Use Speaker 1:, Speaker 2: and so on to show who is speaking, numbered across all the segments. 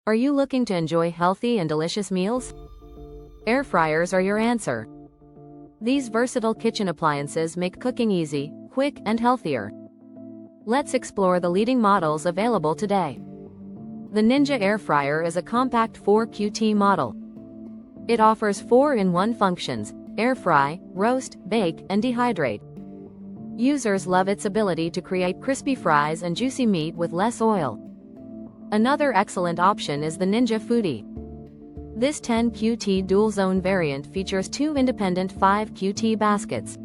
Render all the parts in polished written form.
Speaker 1: Are you looking to enjoy healthy and delicious meals? Air fryers are your answer. These versatile kitchen appliances make cooking easy, quick, and healthier. Let's explore the leading models available today. The Ninja Air Fryer is a compact 4QT model. It offers 4-in-1 functions: air fry, roast, bake, and dehydrate. Users love its ability to create crispy fries and juicy meat with less oil. Another excellent option is the Ninja Foodie. This 10QT dual-zone variant features 2 independent 5QT baskets.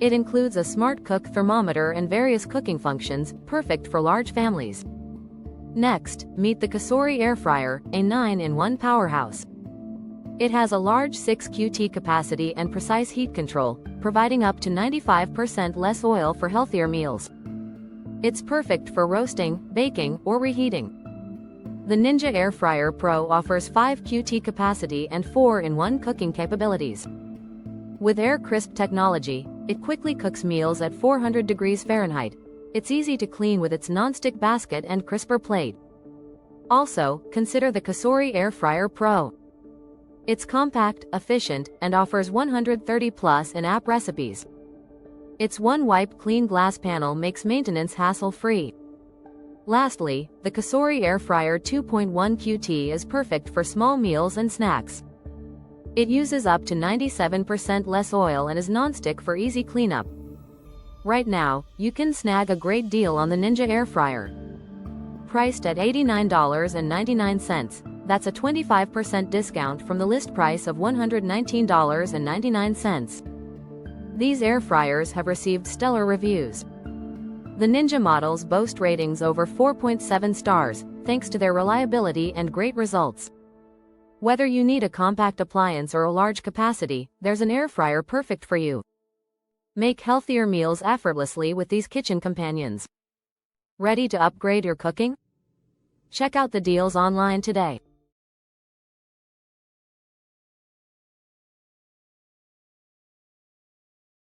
Speaker 1: It includes a smart cook thermometer and various cooking functions, perfect for large families. Next, meet the Cosori Air Fryer, a 9-in-1 powerhouse. It has a large 6QT capacity and precise heat control, providing up to 95% less oil for healthier meals. It's perfect for roasting, baking, or reheating. The Ninja Air Fryer Pro offers 5QT capacity and 4-in-1 cooking capabilities. With Air Crisp technology, it quickly cooks meals at 400 degrees Fahrenheit. It's easy to clean with its nonstick basket and crisper plate. Also, consider the Cosori Air Fryer Pro. It's compact, efficient, and offers 130+ in-app recipes. Its one-wipe clean glass panel makes maintenance hassle-free. Lastly, the Cosori Air Fryer 2.1 QT is perfect for small meals and snacks. It uses up to 97% less oil and is nonstick for easy cleanup. Right now, you can snag a great deal on the Ninja Air Fryer. Priced at $89.99, that's a 25% discount from the list price of $119.99. These air fryers have received stellar reviews. The Ninja models boast ratings over 4.7 stars, thanks to their reliability and great results. Whether you need a compact appliance or a large capacity, there's an air fryer perfect for you. Make healthier meals effortlessly with these kitchen companions. Ready to upgrade your cooking? Check out the deals online today.